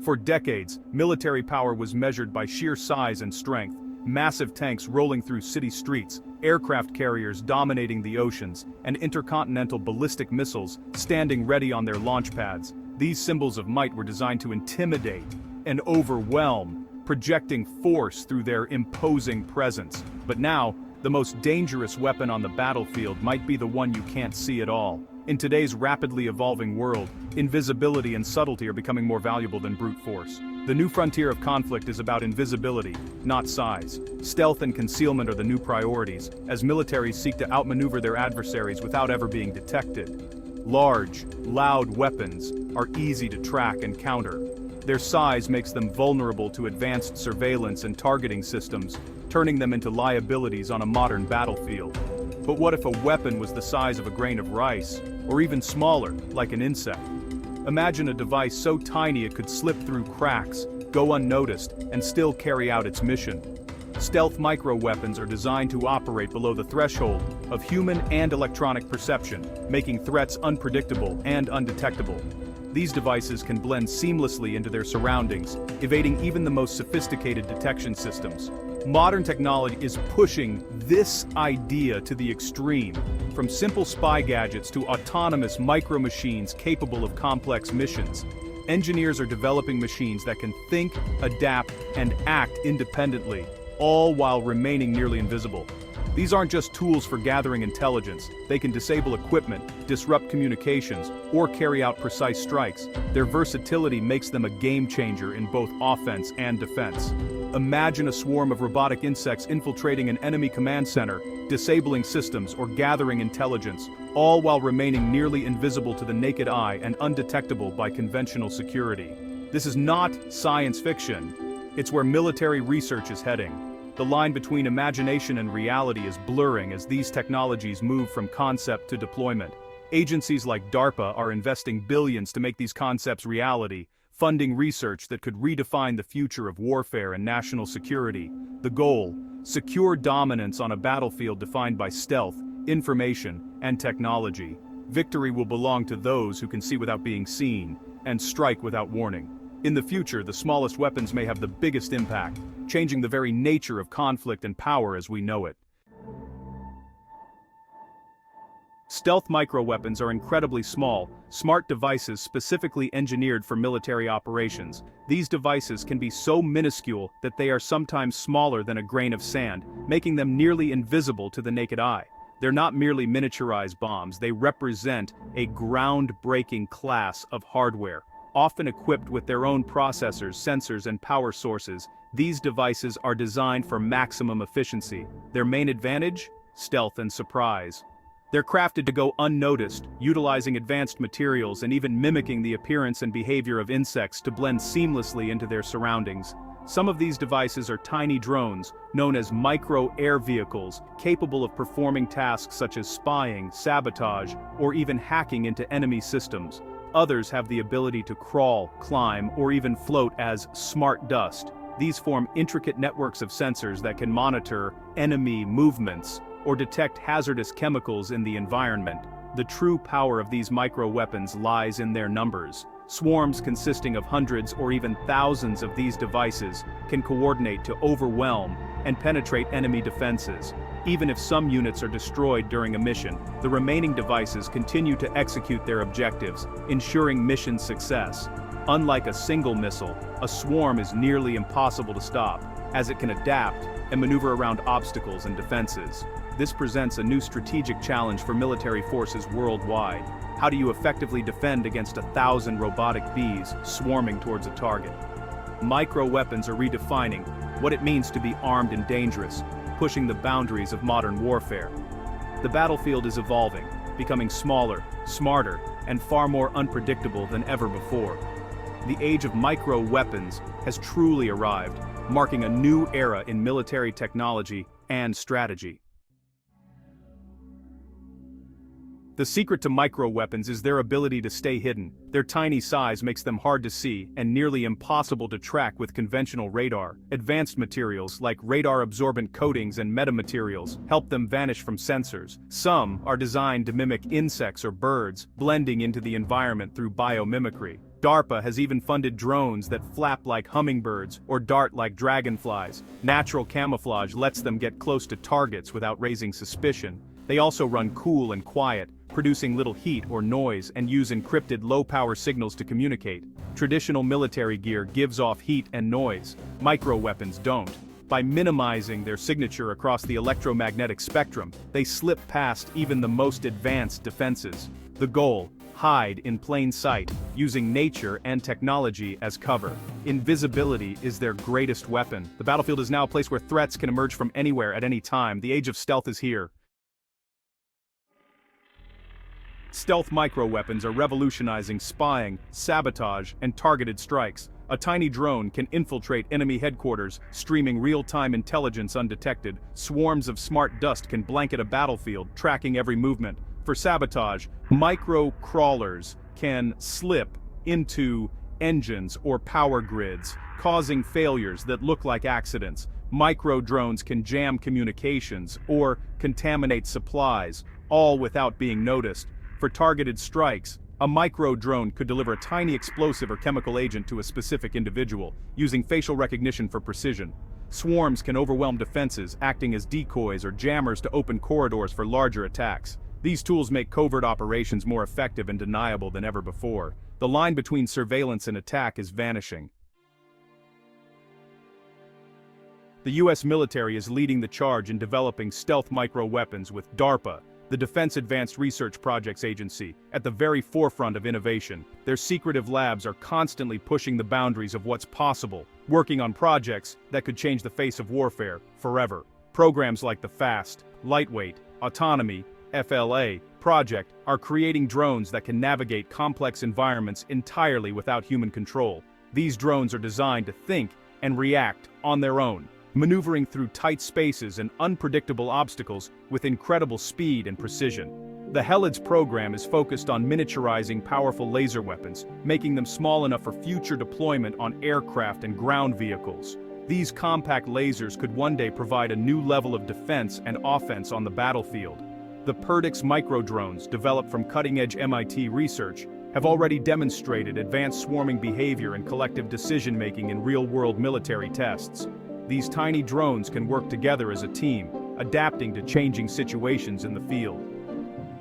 For decades, military power was measured by sheer size and strength, massive tanks rolling through city streets, aircraft carriers dominating the oceans, and intercontinental ballistic missiles standing ready on their launch pads. These symbols of might were designed to intimidate and overwhelm, projecting force through their imposing presence. But now, the most dangerous weapon on the battlefield might be the one you can't see at all. In today's rapidly evolving world, invisibility and subtlety are becoming more valuable than brute force. The new frontier of conflict is about invisibility, not size. Stealth and concealment are the new priorities, as militaries seek to outmaneuver their adversaries without ever being detected. Large, loud weapons are easy to track and counter. Their size makes them vulnerable to advanced surveillance and targeting systems, turning them into liabilities on a modern battlefield. But what if a weapon was the size of a grain of rice, or even smaller, like an insect? Imagine a device so tiny it could slip through cracks, go unnoticed, and still carry out its mission. Stealth micro-weapons are designed to operate below the threshold of human and electronic perception, making threats unpredictable and undetectable. These devices can blend seamlessly into their surroundings, evading even the most sophisticated detection systems. Modern technology is pushing this idea to the extreme, from simple spy gadgets to autonomous micro-machines capable of complex missions. Engineers are developing machines that can think, adapt, and act independently, all while remaining nearly invisible. These aren't just tools for gathering intelligence. They can disable equipment, disrupt communications, or carry out precise strikes. Their versatility makes them a game changer in both offense and defense. Imagine a swarm of robotic insects infiltrating an enemy command center, disabling systems or gathering intelligence, all while remaining nearly invisible to the naked eye and undetectable by conventional security. This is not science fiction. It's where military research is heading. The line between imagination and reality is blurring as these technologies move from concept to deployment. Agencies like DARPA are investing billions to make these concepts reality, funding research that could redefine the future of warfare and national security. The goal: secure dominance on a battlefield defined by stealth, information, and technology. Victory will belong to those who can see without being seen, and strike without warning. In the future, the smallest weapons may have the biggest impact, changing the very nature of conflict and power as we know it. Stealth microweapons are incredibly small, smart devices specifically engineered for military operations. These devices can be so minuscule that they are sometimes smaller than a grain of sand, making them nearly invisible to the naked eye. They're not merely miniaturized bombs, they represent a groundbreaking class of hardware. Often equipped with their own processors, sensors, and power sources, these devices are designed for maximum efficiency. Their main advantage? Stealth and surprise. They're crafted to go unnoticed, utilizing advanced materials and even mimicking the appearance and behavior of insects to blend seamlessly into their surroundings. Some of these devices are tiny drones, known as micro-air vehicles, capable of performing tasks such as spying, sabotage, or even hacking into enemy systems. Others have the ability to crawl, climb, or even float as smart dust. These form intricate networks of sensors that can monitor enemy movements or detect hazardous chemicals in the environment. The true power of these micro-weapons lies in their numbers. Swarms consisting of hundreds or even thousands of these devices can coordinate to overwhelm and penetrate enemy defenses. Even if some units are destroyed during a mission, the remaining devices continue to execute their objectives, ensuring mission success. Unlike a single missile, a swarm is nearly impossible to stop, as it can adapt and maneuver around obstacles and defenses. This presents a new strategic challenge for military forces worldwide. How do you effectively defend against 1,000 robotic bees swarming towards a target? Micro-weapons are redefining what it means to be armed and dangerous, pushing the boundaries of modern warfare. The battlefield is evolving, becoming smaller, smarter, and far more unpredictable than ever before. The age of micro-weapons has truly arrived, marking a new era in military technology and strategy. The secret to micro-weapons is their ability to stay hidden. Their tiny size makes them hard to see and nearly impossible to track with conventional radar. Advanced materials like radar-absorbent coatings and metamaterials help them vanish from sensors. Some are designed to mimic insects or birds, blending into the environment through biomimicry. DARPA has even funded drones that flap like hummingbirds or dart like dragonflies. Natural camouflage lets them get close to targets without raising suspicion. They also run cool and quiet, producing little heat or noise, and use encrypted low-power signals to communicate. Traditional military gear gives off heat and noise. Microweapons don't. By minimizing their signature across the electromagnetic spectrum, they slip past even the most advanced defenses. The goal: hide in plain sight, using nature and technology as cover. Invisibility is their greatest weapon. The battlefield is now a place where threats can emerge from anywhere at any time. The age of stealth is here. Stealth microweapons are revolutionizing spying, sabotage, and targeted strikes. A tiny drone can infiltrate enemy headquarters, streaming real-time intelligence undetected. Swarms of smart dust can blanket a battlefield, tracking every movement. For sabotage, micro-crawlers can slip into engines or power grids, causing failures that look like accidents. Micro-drones can jam communications or contaminate supplies, all without being noticed. For targeted strikes, a micro-drone could deliver a tiny explosive or chemical agent to a specific individual, using facial recognition for precision. Swarms can overwhelm defenses, acting as decoys or jammers to open corridors for larger attacks. These tools make covert operations more effective and deniable than ever before. The line between surveillance and attack is vanishing. The US military is leading the charge in developing stealth micro-weapons with DARPA, the Defense Advanced Research Projects Agency, at the very forefront of innovation. Their secretive labs are constantly pushing the boundaries of what's possible, working on projects that could change the face of warfare forever. Programs like the FAST, Lightweight, Autonomy, FLA project are creating drones that can navigate complex environments entirely without human control. These drones are designed to think and react on their own, maneuvering through tight spaces and unpredictable obstacles with incredible speed and precision. The Helids program is focused on miniaturizing powerful laser weapons, making them small enough for future deployment on aircraft and ground vehicles. These compact lasers could one day provide a new level of defense and offense on the battlefield. The Perdix microdrones, developed from cutting-edge MIT research, have already demonstrated advanced swarming behavior and collective decision-making in real-world military tests. These tiny drones can work together as a team, adapting to changing situations in the field.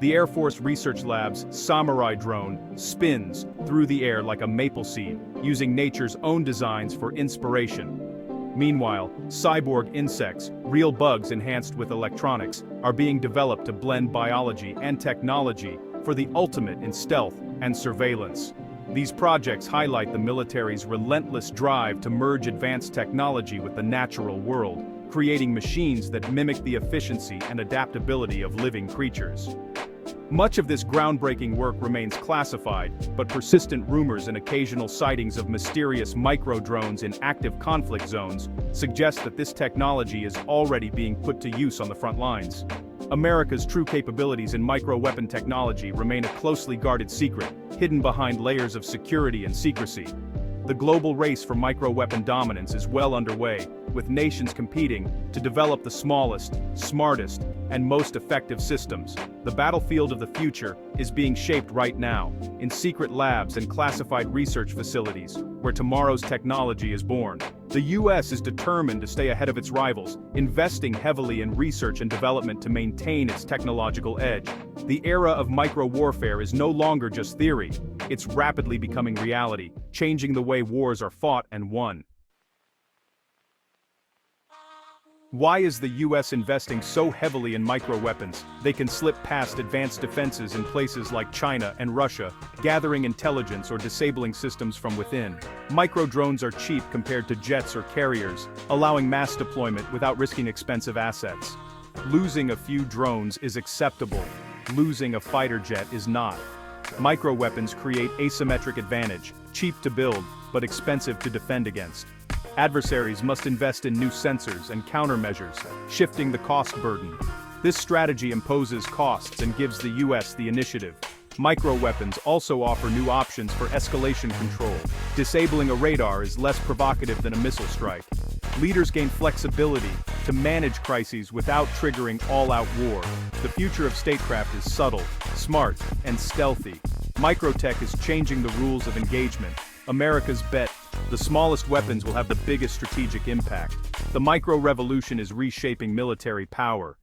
The Air Force Research Lab's Samurai drone spins through the air like a maple seed, using nature's own designs for inspiration. Meanwhile, cyborg insects, real bugs enhanced with electronics, are being developed to blend biology and technology for the ultimate in stealth and surveillance. These projects highlight the military's relentless drive to merge advanced technology with the natural world, creating machines that mimic the efficiency and adaptability of living creatures. Much of this groundbreaking work remains classified, but persistent rumors and occasional sightings of mysterious micro-drones in active conflict zones suggest that this technology is already being put to use on the front lines. America's true capabilities in micro-weapon technology remain a closely guarded secret, hidden behind layers of security and secrecy. The global race for micro-weapon dominance is well underway, with nations competing to develop the smallest, smartest, and most effective systems. The battlefield of the future is being shaped right now, in secret labs and classified research facilities, where tomorrow's technology is born. The US is determined to stay ahead of its rivals, investing heavily in research and development to maintain its technological edge. The era of micro-warfare is no longer just theory, it's rapidly becoming reality, changing the way wars are fought and won. Why is the US investing so heavily in micro-weapons? They can slip past advanced defenses in places like China and Russia, gathering intelligence or disabling systems from within. Micro-drones are cheap compared to jets or carriers, allowing mass deployment without risking expensive assets. Losing a few drones is acceptable. Losing a fighter jet is not. Micro-weapons create asymmetric advantage, cheap to build, but expensive to defend against. Adversaries must invest in new sensors and countermeasures, shifting the cost burden. This strategy imposes costs and gives the US the initiative. Micro-weapons also offer new options for escalation control. Disabling a radar is less provocative than a missile strike. Leaders gain flexibility to manage crises without triggering all-out war. The future of statecraft is subtle, smart, and stealthy. Microtech is changing the rules of engagement. America's bet. The smallest weapons will have the biggest strategic impact. The micro-revolution is reshaping military power.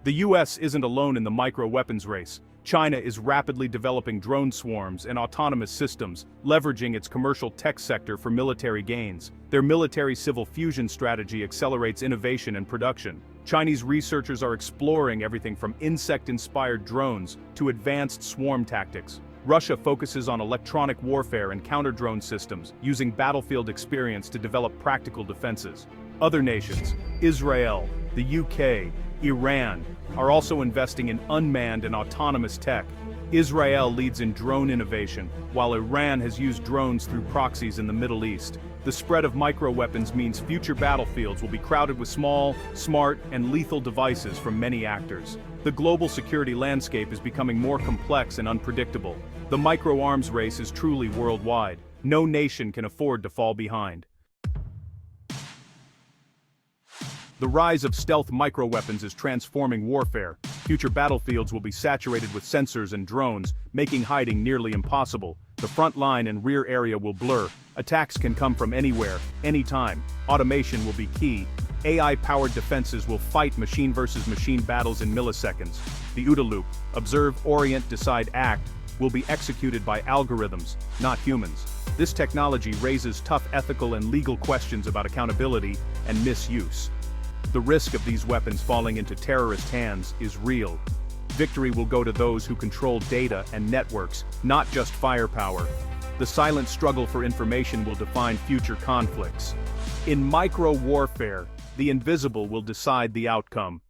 The US isn't alone in the micro-weapons race. China is rapidly developing drone swarms and autonomous systems, leveraging its commercial tech sector for military gains. Their military-civil fusion strategy accelerates innovation and production. Chinese researchers are exploring everything from insect-inspired drones to advanced swarm tactics. Russia focuses on electronic warfare and counter-drone systems, using battlefield experience to develop practical defenses. Other nations, Israel, the UK, Iran, are also investing in unmanned and autonomous tech. Israel leads in drone innovation, while Iran has used drones through proxies in the Middle East. The spread of micro-weapons means future battlefields will be crowded with small, smart, and lethal devices from many actors. The global security landscape is becoming more complex and unpredictable. The micro-arms race is truly worldwide. No nation can afford to fall behind. The rise of stealth microweapons is transforming warfare. Future battlefields will be saturated with sensors and drones, making hiding nearly impossible. The front line and rear area will blur. Attacks can come from anywhere, anytime. Automation will be key. AI-powered defenses will fight machine versus machine battles in milliseconds. The OODA loop, observe, orient, decide, act, will be executed by algorithms, not humans. This technology raises tough ethical and legal questions about accountability and misuse. The risk of these weapons falling into terrorist hands is real. Victory will go to those who control data and networks, not just firepower. The silent struggle for information will define future conflicts. In micro-warfare, the invisible will decide the outcome.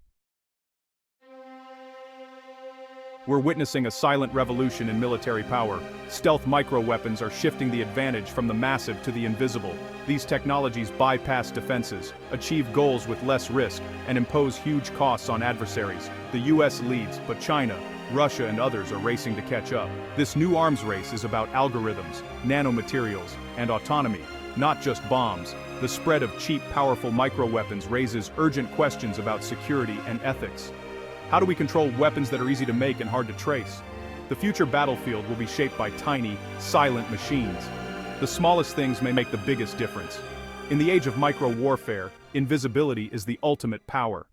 We're witnessing a silent revolution in military power. Stealth micro-weapons are shifting the advantage from the massive to the invisible. These technologies bypass defenses, achieve goals with less risk, and impose huge costs on adversaries. The US leads, but China, Russia, and others are racing to catch up. This new arms race is about algorithms, nanomaterials, and autonomy, not just bombs. The spread of cheap, powerful micro-weapons raises urgent questions about security and ethics. How do we control weapons that are easy to make and hard to trace? The future battlefield will be shaped by tiny, silent machines. The smallest things may make the biggest difference. In the age of micro-warfare, invisibility is the ultimate power.